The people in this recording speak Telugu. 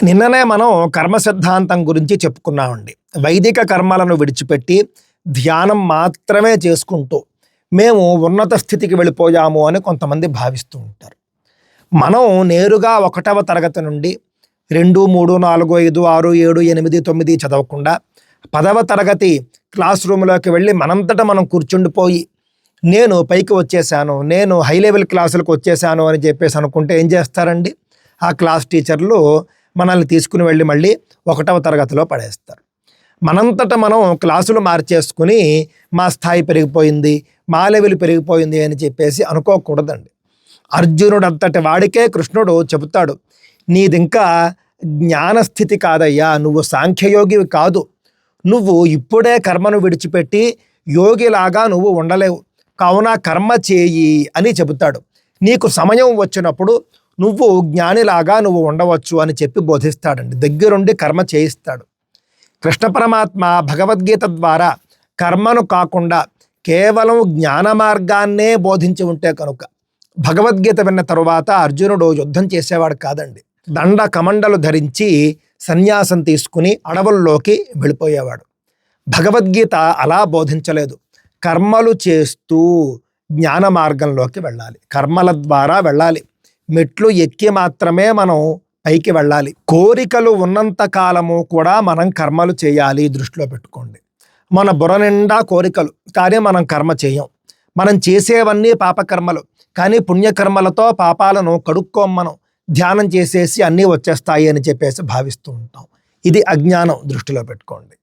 నిన్ననే మనం కర్మ సిద్ధాంతం గురించి చెప్పుకున్నామండి. వైదిక కర్మలను విడిచిపెట్టి ధ్యానం మాత్రమే చేసుకుంటూ మేము ఉన్నత స్థితికి వెళ్ళిపోయాము అని కొంతమంది భావిస్తూ ఉంటారు. మనం నేరుగా 1వ తరగతి నుండి 2, 3, 4, 5, 6, 7, 8, 9 చదవకుండా 10వ తరగతి క్లాస్ రూమ్లోకి వెళ్ళి మనంతట మనం కూర్చుండిపోయి నేను పైకి వచ్చేసాను, నేను హై లెవెల్ క్లాసులకు వచ్చేసాను అని చెప్పేసి అనుకుంటే ఏం చేస్తారండి? ఆ క్లాస్ టీచర్లు మనల్ని తీసుకుని వెళ్ళి మళ్ళీ 1వ తరగతిలో పడేస్తారు. మనంతట మనం క్లాసులు మార్చేసుకుని మా స్థాయి పెరిగిపోయింది, మా లెవెల్ పెరిగిపోయింది అని చెప్పేసి అనుకోకూడదండి. అర్జునుడంతటి వాడికే కృష్ణుడు చెబుతాడు, నీదింకా జ్ఞానస్థితి కాదయ్యా, నువ్వు సాంఖ్యయోగివి కాదు, నువ్వు ఇప్పుడే కర్మను విడిచిపెట్టి యోగిలాగా నువ్వు ఉండలేవు, కావున కర్మ చేయి అని చెబుతాడు. నీకు సమయం వచ్చినప్పుడు నువ్వు జ్ఞానిలాగా నువ్వు ఉండవచ్చు అని చెప్పి బోధిస్తాడండి. దగ్గరుండి కర్మ చేయిస్తాడు. కృష్ణ పరమాత్మ భగవద్గీత ద్వారా కర్మను కాకుండా కేవలం జ్ఞాన మార్గాన్నే బోధించి ఉంటే కనుక భగవద్గీత విన్న తరువాత అర్జునుడు యుద్ధం చేసేవాడు కాదండి. దండ కమండలు ధరించి సన్యాసం తీసుకుని అడవుల్లోకి వెళ్ళిపోయేవాడు. భగవద్గీత అలా బోధించలేదు. కర్మలు చేస్తూ జ్ఞాన మార్గంలోకి వెళ్ళాలి, కర్మల ద్వారా వెళ్ళాలి. మెట్లు ఎక్కి మాత్రమే మనం పైకి వెళ్ళాలి. కోరికలు ఉన్నంత కాలము కూడా మనం కర్మలు చేయాలి, దృష్టిలో పెట్టుకోండి. మన బుర్ర నిండా కోరికలు, కానీ మనం కర్మ చేయం. మనం చేసేవన్నీ పాపకర్మలు, కానీ పుణ్యకర్మలతో పాపాలను కడుక్కోమనం ధ్యానం చేసేసి అన్నీ వచ్చేస్తాయి అని చెప్పేసి భావిస్తూ ఉంటాం. ఇది అజ్ఞానం, దృష్టిలో పెట్టుకోండి.